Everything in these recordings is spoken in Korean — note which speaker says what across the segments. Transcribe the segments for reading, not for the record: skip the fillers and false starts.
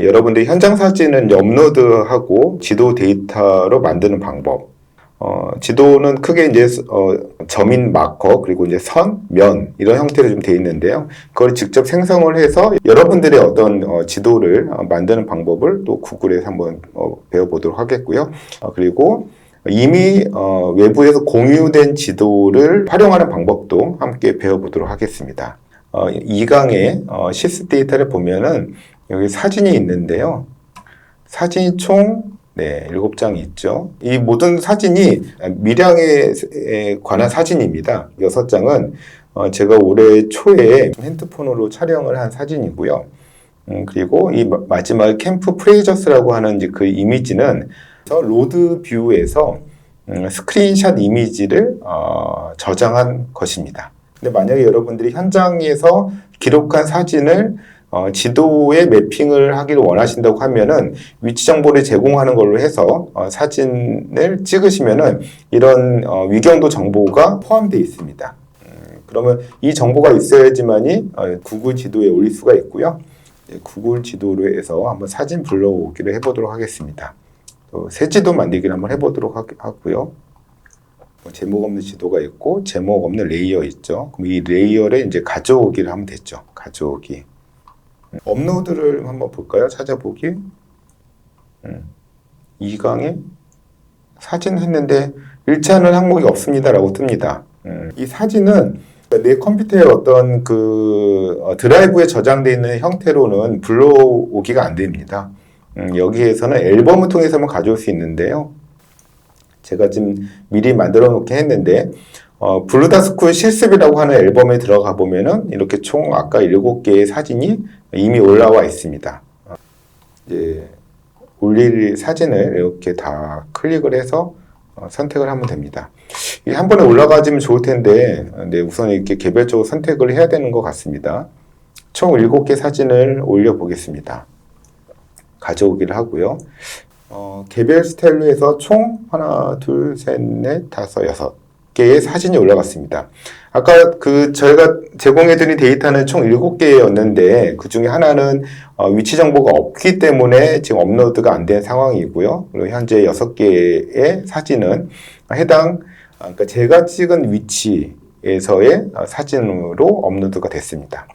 Speaker 1: 여러분들이 현장 사진을 업로드하고 지도 데이터로 만드는 방법. 지도는 크게 이제 점인 마커 그리고 이제 선, 면 이런 형태로 좀 되어 있는데요. 그걸 직접 생성을 해서 여러분들의 어떤 지도를 만드는 방법을 또 구글에서 한번 배워보도록 하겠고요. 그리고 이미 외부에서 공유된 지도를 활용하는 방법도 함께 배워보도록 하겠습니다. 2강의 시스 데이터를 보면은 여기 사진이 있는데요. 사진이 총 7장이 있죠. 이 모든 사진이 밀양에 관한 사진입니다. 6장은 제가 올해 초에 핸드폰으로 촬영을 한 사진이고요. 그리고 이 마지막 캠프 프레이저스라고 하는 이제 그 이미지는 로드 뷰에서 스크린샷 이미지를 저장한 것입니다. 근데 만약에 여러분들이 현장에서 기록한 사진을 지도에 매핑을 하기를 원하신다고 하면은 위치 정보를 제공하는 걸로 해서 사진을 찍으시면은 이런 위경도 정보가 포함되어 있습니다. 그러면 이 정보가 있어야지만이 구글 지도에 올릴 수가 있고요. 구글 지도로 해서 한번 사진 불러오기를 해보도록 하겠습니다. 새 지도 만들기를 한번 해보도록 하고요. 제목 없는 지도가 있고 제목 없는 레이어 있죠. 그럼 이 레이어를 이제 가져오기를 하면 됐죠. 가져오기. 업로드를 한번 볼까요? 찾아보기. 2강에 사진 했는데 일치하는 항목이 없습니다라고 뜹니다. 이 사진은 내 컴퓨터에 어떤 그 드라이브에 저장되어 있는 형태로는 불러오기가 안 됩니다. 여기에서는 앨범을 통해서만 가져올 수 있는데요. 제가 지금 미리 만들어 놓긴 했는데 블루다스쿨 실습이라고 하는 앨범에 들어가 보면은 이렇게 총 아까 7개의 사진이 이미 올라와 있습니다. 이제 올릴 사진을 이렇게 다 클릭을 해서 선택을 하면 됩니다. 이게 한 번에 올라가지면 좋을 텐데 우선 이렇게 개별적으로 선택을 해야 되는 것 같습니다. 총 7개 사진을 올려 보겠습니다. 가져오기를 하고요. 개별 스타일로 해서 총 하나, 둘, 셋, 넷, 다섯, 6개의 사진이 올라갔습니다. 아까 저희가 제공해드린 데이터는 총 7개였는데 그 중에 하나는 위치 정보가 없기 때문에 지금 업로드가 안 된 상황이고요. 그리고 현재 6개의 사진은 그러니까 제가 찍은 위치에서의 사진으로 업로드가 됐습니다.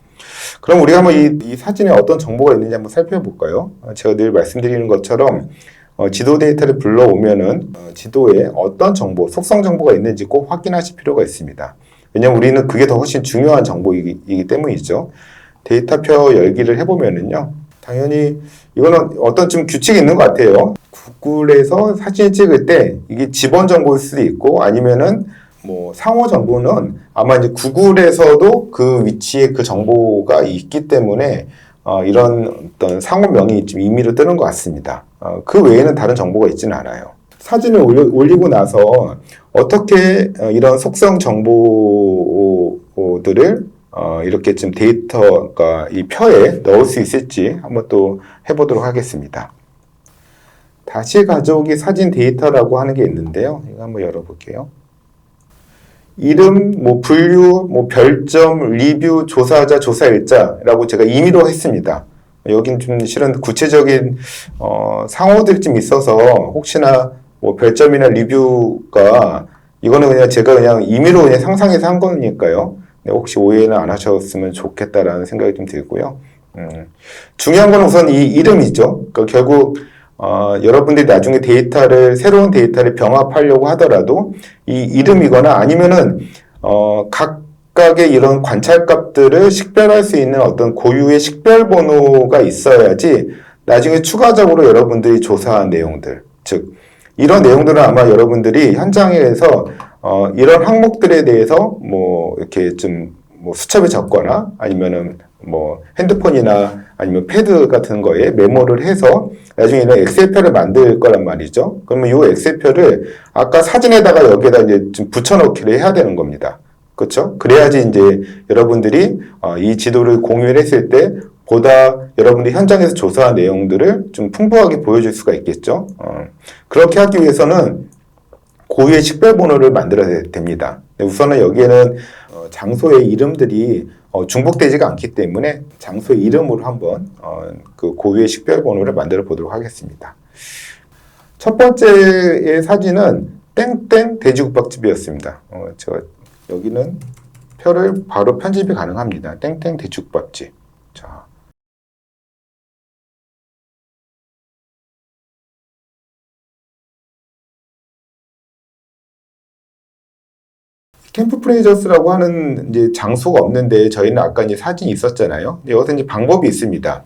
Speaker 1: 그럼 우리가 한번 이 사진에 어떤 정보가 있는지 한번 살펴볼까요? 제가 늘 말씀드리는 것처럼 지도 데이터를 불러오면은 지도에 어떤 정보, 속성 정보가 있는지 꼭 확인하실 필요가 있습니다. 왜냐면 우리는 그게 더 훨씬 중요한 정보이기 때문이죠. 데이터표 열기를 해보면은요. 당연히 이거는 어떤 좀 규칙이 있는 것 같아요. 구글에서 사진 찍을 때 이게 지번 정보일 수도 있고 아니면은 상호 정보는 아마 이제 구글에서도 그 위치에 그 정보가 있기 때문에 이런 어떤 상호명이 좀 임의로 뜨는 것 같습니다. 그 외에는 다른 정보가 있지는 않아요. 사진을 올리고 나서 어떻게 이런 속성 정보들을 이렇게 좀 데이터가 이 표에 넣을 수 있을지 한번 또 해보도록 하겠습니다. 다시 가져오기 사진 데이터라고 하는 게 있는데요. 이거 한번 열어볼게요. 이름, 분류, 별점, 리뷰, 조사자, 조사일자라고 제가 임의로 했습니다. 여긴 좀 실은 구체적인 상호들이 좀 있어서 혹시나 별점이나 리뷰가 이거는 그냥 제가 그냥 임의로 그냥 상상해서 한 거니까요. 혹시 오해는 안 하셨으면 좋겠다라는 생각이 좀 들고요. 중요한 건 우선 이 이름이죠. 그러니까 결국 여러분들이 나중에 새로운 데이터를 병합하려고 하더라도 이 이름이거나 아니면은 각각의 이런 관찰값들을 식별할 수 있는 어떤 고유의 식별 번호가 있어야지 나중에 추가적으로 여러분들이 조사한 내용들, 즉 이런 내용들은 아마 여러분들이 현장에서 이런 항목들에 대해서 이렇게 좀 수첩에 적거나 아니면은 핸드폰이나 아니면 패드 같은 거에 메모를 해서 나중에 이런 엑셀표를 만들 거란 말이죠. 그러면 이 엑셀표를 아까 사진에다가 여기에다 이제 좀 붙여넣기를 해야 되는 겁니다. 그렇죠? 그래야지 이제 여러분들이 이 지도를 공유를 했을 때 보다 여러분들이 현장에서 조사한 내용들을 좀 풍부하게 보여줄 수가 있겠죠. 그렇게 하기 위해서는 고유의 식별번호를 만들어야 됩니다. 우선은 여기에는 장소의 이름들이 중복되지가 않기 때문에 장소 이름으로 한번 그 고유의 식별번호를 만들어 보도록 하겠습니다. 첫 번째의 사진은 땡땡 돼지국밥집이었습니다. 여기는 표를 바로 편집이 가능합니다. 땡땡 돼지국밥집. 자. 캠프 프레이저스라고 하는 이제 장소가 없는데 저희는 아까 이제 사진이 있었잖아요. 여기서 이제 방법이 있습니다.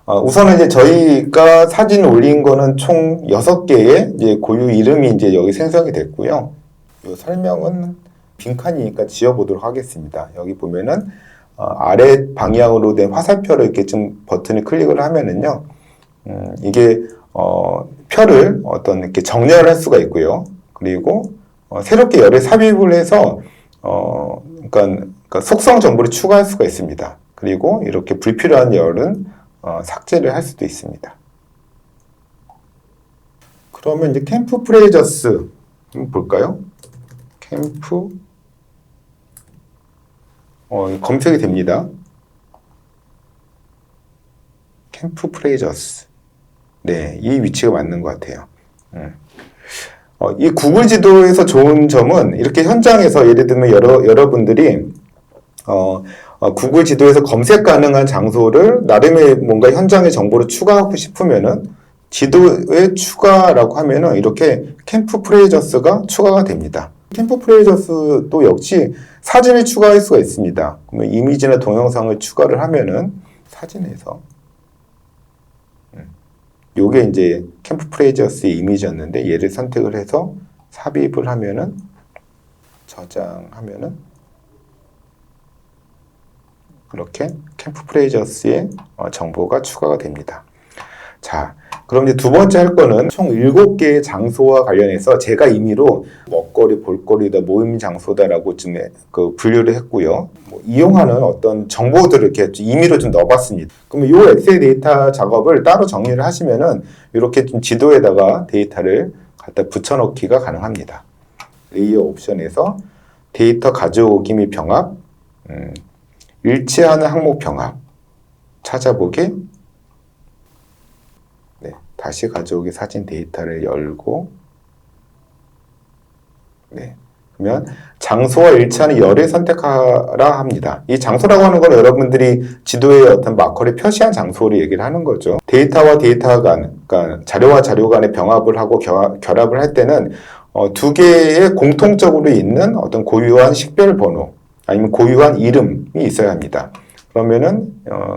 Speaker 1: 우선은 이제 저희가 사진 올린 거는 총 6개의 이제 고유 이름이 이제 여기 생성이 됐고요. 이 설명은 빈칸이니까 지워보도록 하겠습니다. 여기 보면은 아래 방향으로 된 화살표를 이렇게 좀 버튼을 클릭을 하면은요, 이게 표를 어떤 이렇게 정렬을 할 수가 있고요. 그리고 새롭게 열에 삽입을 해서 그러니까 속성 정보를 추가할 수가 있습니다. 그리고 이렇게 불필요한 열은 삭제를 할 수도 있습니다. 그러면 이제 캠프 프레이저스 한번 볼까요? 캠프 검색이 됩니다. 캠프 프레이저스. 네, 이 위치가 맞는 것 같아요. 이 구글 지도에서 좋은 점은 이렇게 현장에서 예를 들면 여러분들이 구글 지도에서 검색 가능한 장소를 나름의 뭔가 현장의 정보를 추가하고 싶으면은 지도에 추가라고 하면은 이렇게 캠프 프레이저스가 추가가 됩니다. 캠프 프레이저스도 역시 사진을 추가할 수가 있습니다. 그러면 이미지나 동영상을 추가를 하면은 사진에서 요게 이제 캠프 프레이저스의 이미지였는데 얘를 선택을 해서 삽입을 하면은 저장하면은 이렇게 캠프 프레이저스의 정보가 추가가 됩니다. 자, 그럼 이제 두 번째 할 거는 총 7개의 장소와 관련해서 제가 임의로 먹거리, 볼거리다, 모임 장소다라고 좀 분류를 했고요. 이용하는 어떤 정보들을 이렇게 임의로 좀 넣어봤습니다. 그러면 이 엑셀 데이터 작업을 따로 정리를 하시면은 이렇게 좀 지도에다가 데이터를 갖다 붙여넣기가 가능합니다. 레이어 옵션에서 데이터 가져오기 및 병합, 일치하는 항목 병합, 찾아보기, 네, 다시 가져오기 사진 데이터를 열고, 네, 그러면 장소와 일치하는 열을 선택하라 합니다. 이 장소라고 하는 건 여러분들이 지도에 어떤 마커를 표시한 장소를 얘기를 하는 거죠. 데이터와 데이터 간, 그러니까 자료와 자료 간의 병합을 하고 결합을 할 때는 두 개의 공통적으로 있는 어떤 고유한 식별 번호 아니면 고유한 이름이 있어야 합니다. 그러면은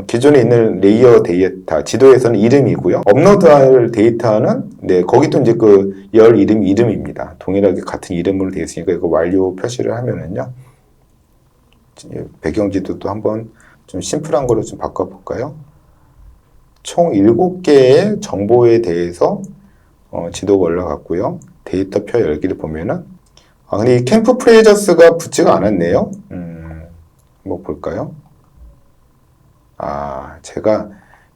Speaker 1: 기존에 있는 레이어 데이터 지도에서는 이름이고요. 업로드할 데이터는 네 거기도 이제 그 열 이름입니다. 동일하게 같은 이름으로 되어 있으니까 이거 완료 표시를 하면은요. 배경 지도도 한번 좀 심플한 거로 좀 바꿔볼까요? 총 7개의 정보에 대해서 지도가 올라갔고요. 데이터표 열기를 보면은 근데 이 캠프 프레이저스가 붙지가 않았네요. 뭐 볼까요? 제가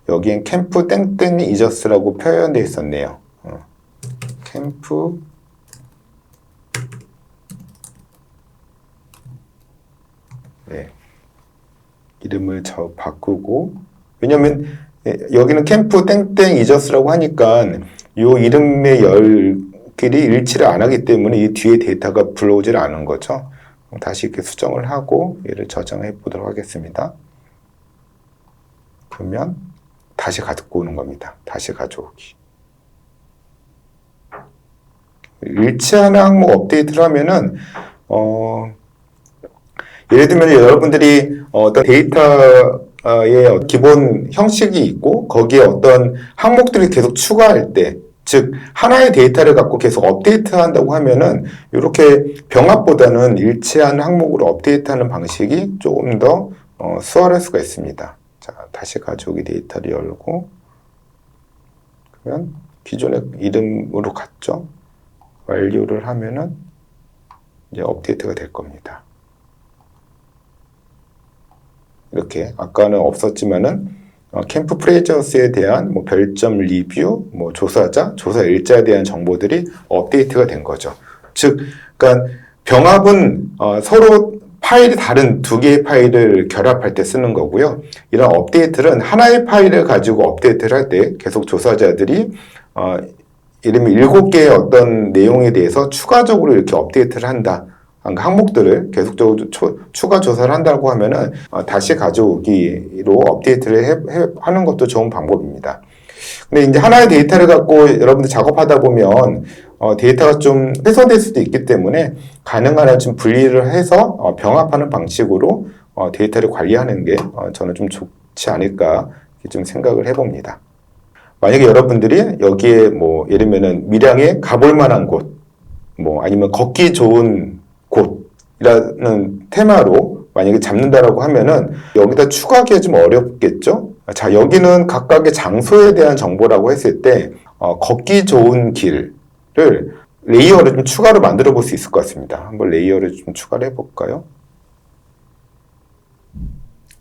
Speaker 1: 여기엔 캠프 땡땡 이저스라고 표현되어 있었네요. 캠프 네. 이름을 바꾸고 왜냐면 여기는 캠프 땡땡 이저스라고 하니까 이 이름의 열끼리 일치를 안 하기 때문에 이 뒤에 데이터가 불러오질 않은 거죠. 다시 이렇게 수정을 하고 얘를 저장해 보도록 하겠습니다. 그러면 다시 가지고 오는 겁니다. 다시 가져오기. 일치하는 항목 업데이트를 하면은 예를 들면 여러분들이 어떤 데이터의 기본 형식이 있고 거기에 어떤 항목들을 계속 추가할 때 즉 하나의 데이터를 갖고 계속 업데이트한다고 하면은 이렇게 병합보다는 일치하는 항목으로 업데이트하는 방식이 조금 더 수월할 수가 있습니다. 자, 다시 가져오기 데이터를 열고 그러면 기존의 이름으로 갔죠. 완료를 하면은 이제 업데이트가 될 겁니다. 이렇게 아까는 없었지만은 캠프 프레이저스에 대한 뭐 별점 리뷰, 뭐 조사자, 조사 일자에 대한 정보들이 업데이트가 된 거죠. 즉, 그러니까 병합은 서로 파일이 다른 두 개의 파일을 결합할 때 쓰는 거고요. 이런 업데이트는 하나의 파일을 가지고 업데이트를 할 때 계속 조사자들이 이르면 7개의 어떤 내용에 대해서 추가적으로 이렇게 업데이트를 한다. 항목들을 계속적으로 추가 조사를 한다고 하면은 다시 가져오기로 업데이트를 하는 것도 좋은 방법입니다. 근데 이제 하나의 데이터를 갖고 여러분들 작업하다 보면 데이터가 좀 훼손될 수도 있기 때문에 가능한 한 좀 분리를 해서 병합하는 방식으로 데이터를 관리하는 게 저는 좀 좋지 않을까 좀 생각을 해봅니다. 만약에 여러분들이 여기에 뭐 예를 들면은 밀양에 가볼 만한 곳, 뭐 아니면 걷기 좋은 곳이라는 테마로 만약에 잡는다라고 하면은 여기다 추가하기가 좀 어렵겠죠? 자, 여기는 각각의 장소에 대한 정보라고 했을 때 걷기 좋은 길을 레이어를 좀 추가로 만들어 볼 수 있을 것 같습니다. 한번 레이어를 좀 추가를 해볼까요?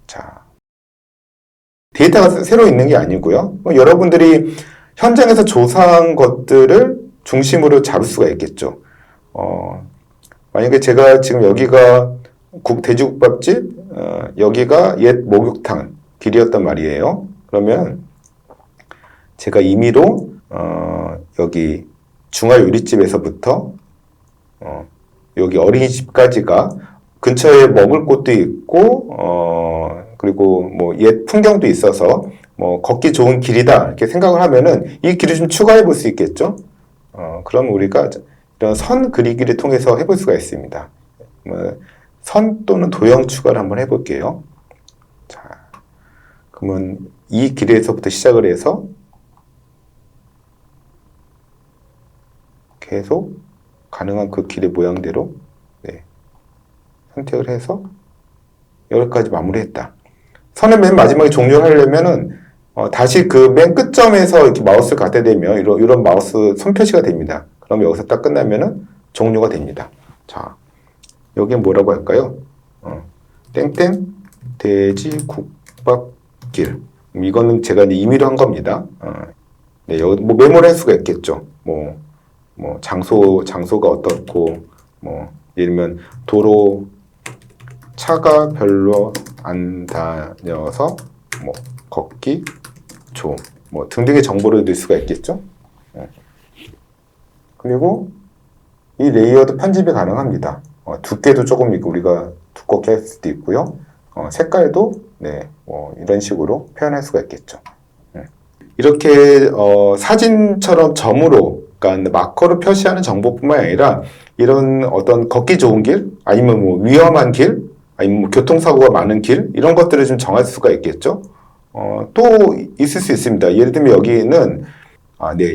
Speaker 1: 자, 데이터가 새로 있는 게 아니고요. 여러분들이 현장에서 조사한 것들을 중심으로 잡을 수가 있겠죠. 만약에 제가 지금 여기가 돼지국밥집, 여기가 옛 목욕탕 길이었단 말이에요. 그러면 제가 임의로 여기 중화요리집에서부터 여기 어린이집까지가 근처에 먹을 곳도 있고 그리고 뭐 옛 풍경도 있어서 뭐 걷기 좋은 길이다 이렇게 생각을 하면은 이 길을 좀 추가해 볼 수 있겠죠. 그럼 우리가 이런 선 그리기를 통해서 해볼 수가 있습니다. 선 또는 도형 추가를 한번 해볼게요. 자, 그러면 이 길에서부터 시작을 해서 계속 가능한 그 길의 모양대로 선택을 해서 여기까지 마무리했다. 선을 맨 마지막에 종료를 하려면은 다시 그 맨 끝점에서 이렇게 마우스를 갖다 대면 이런 마우스 손표시가 됩니다. 그럼 여기서 딱 끝나면은 종료가 됩니다. 자, 여기 뭐라고 할까요? 땡땡 돼지국밥길. 이거는 제가 이제 임의로 한 겁니다. 네, 여기 뭐 메모를 할 수가 있겠죠. 뭐 장소가 어떻고 예를 들면 도로 차가 별로 안 다녀서 걷기 좋음 등등의 정보를 넣을 수가 있겠죠. 그리고 이 레이어도 편집이 가능합니다. 두께도 조금 있고 우리가 두껍게 할 수도 있고요. 색깔도 이런 식으로 표현할 수가 있겠죠. 이렇게 사진처럼 점으로 그러니까 마커로 표시하는 정보뿐만 아니라 이런 어떤 걷기 좋은 길 아니면 뭐 위험한 길 아니면 뭐 교통사고가 많은 길 이런 것들을 좀 정할 수가 있겠죠. 또 있을 수 있습니다. 예를 들면 여기는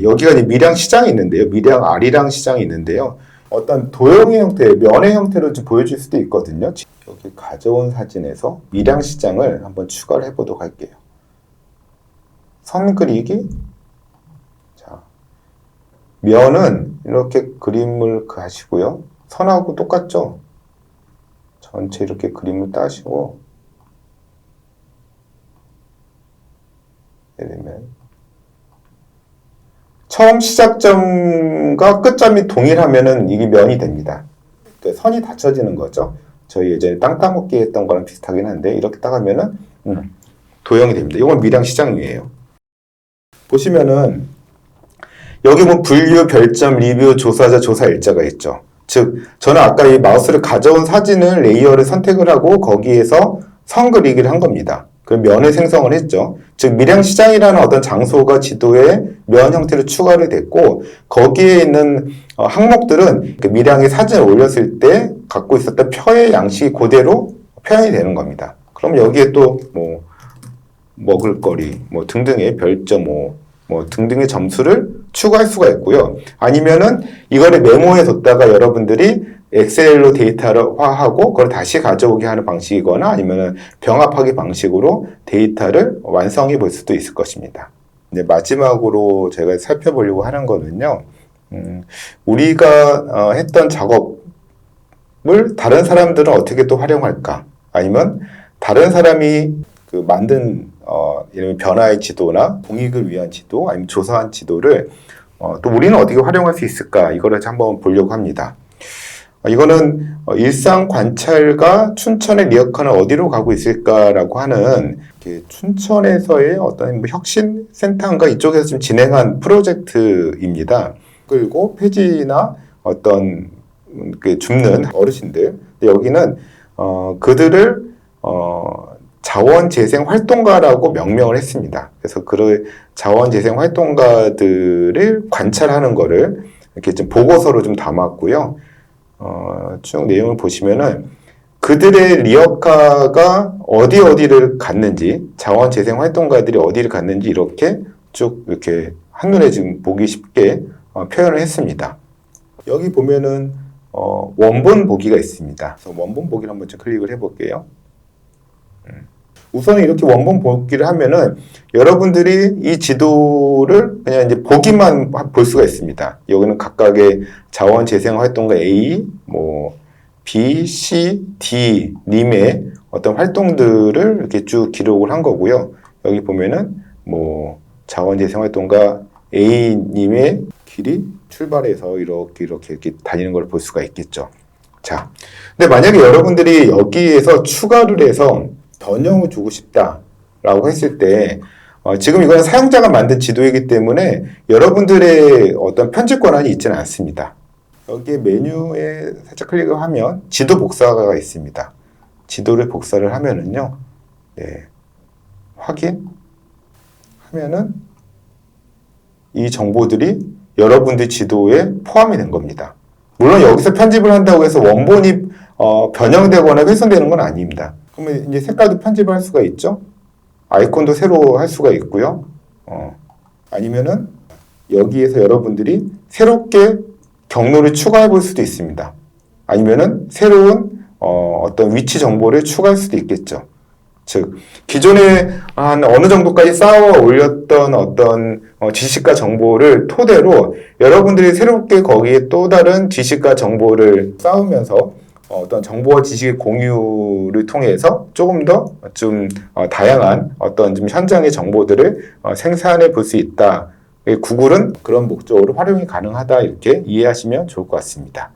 Speaker 1: 여기가 이제 밀양시장이 있는데요. 밀양 아리랑 시장이 있는데요. 어떤 도형의 형태, 면의 형태로 좀 보여줄 수도 있거든요. 여기 가져온 사진에서 밀양시장을 한번 추가를 해보도록 할게요. 선 그리기. 자, 면은 이렇게 그림을 하시고요. 선하고 똑같죠? 전체 이렇게 그림을 따시고 예를 들면 처음 시작점과 끝점이 동일하면은 이게 면이 됩니다. 선이 닫혀지는 거죠. 저희 예전에 땅 따먹기 했던 거랑 비슷하긴 한데 이렇게 딱 하면은 도형이 됩니다. 이건 밀양시장이에요. 보시면은 여기 뭐 분류, 별점, 리뷰, 조사자, 조사 일자가 있죠. 즉 저는 아까 이 마우스를 가져온 사진을 레이어를 선택을 하고 거기에서 선 그리기를 한 겁니다. 그 면을 생성을 했죠. 즉 밀양시장이라는 어떤 장소가 지도에 면 형태로 추가를 됐고 거기에 있는 항목들은 그 밀양에 사진을 올렸을 때 갖고 있었던 표의 양식이 그대로 표현이 되는 겁니다. 그럼 여기에 또 뭐 먹을거리 등등의 별점 등등의 점수를 추가할 수가 있고요. 아니면은 이거를 메모해 뒀다가 여러분들이 엑셀로 데이터화하고 그걸 다시 가져오게 하는 방식이거나 아니면은 병합하기 방식으로 데이터를 완성해 볼 수도 있을 것입니다. 이제 마지막으로 제가 살펴보려고 하는 거는요. 우리가 했던 작업을 다른 사람들은 어떻게 또 활용할까? 아니면 다른 사람이 그 만든 예를 들면 변화의 지도나 공익을 위한 지도, 아니면 조사한 지도를 또 우리는 어떻게 활용할 수 있을까? 이거를 한번 보려고 합니다. 이거는 일상 관찰과 춘천의 리어카는 어디로 가고 있을까라고 하는 춘천에서의 어떤 혁신 센터인가 이쪽에서 좀 진행한 프로젝트입니다. 그리고 폐지나 어떤 줍는 어르신들, 여기는 그들을 자원재생 활동가라고 명명을 했습니다. 그래서 그 자원재생 활동가들을 관찰하는 거를 이렇게 좀 보고서로 좀 담았고요. 쭉 내용을 보시면은 그들의 리어카가 어디를 갔는지, 자원재생 활동가들이 어디를 갔는지 이렇게 쭉 이렇게 한눈에 지금 보기 쉽게 표현을 했습니다. 여기 보면은 원본 보기가 있습니다. 그래서 원본 보기를 한번 좀 클릭을 해볼게요. 우선 이렇게 원본 보기를 하면은 여러분들이 이 지도를 그냥 이제 보기만 볼 수가 있습니다. 여기는 각각의 자원재생 활동가 A, B, C, D 님의 어떤 활동들을 이렇게 쭉 기록을 한 거고요. 여기 보면은 자원재생 활동가 A 님의 길이 출발해서 이렇게 다니는 걸 볼 수가 있겠죠. 자, 근데 만약에 여러분들이 여기에서 추가를 해서 변형을 주고 싶다라고 했을 때, 지금 이거는 사용자가 만든 지도이기 때문에 여러분들의 어떤 편집 권한이 있지는 않습니다. 여기에 메뉴에 살짝 클릭을 하면 지도 복사가 있습니다. 지도를 복사를 하면은요, 확인 하면은 이 정보들이 여러분들 지도에 포함이 된 겁니다. 물론 여기서 편집을 한다고 해서 원본이 변형되거나 훼손되는 건 아닙니다. 그러면 이제 색깔도 편집을 할 수가 있죠. 아이콘도 새로 할 수가 있고요. 아니면은 여기에서 여러분들이 새롭게 경로를 추가해 볼 수도 있습니다. 아니면은 새로운 어떤 위치 정보를 추가할 수도 있겠죠. 즉 기존에 한 어느 정도까지 쌓아 올렸던 어떤 지식과 정보를 토대로 여러분들이 새롭게 거기에 또 다른 지식과 정보를 쌓으면서 어떤 정보와 지식의 공유를 통해서 조금 더 좀 다양한 어떤 좀 현장의 정보들을 생산해 볼 수 있다. 구글은 그런 목적으로 활용이 가능하다 이렇게 이해하시면 좋을 것 같습니다.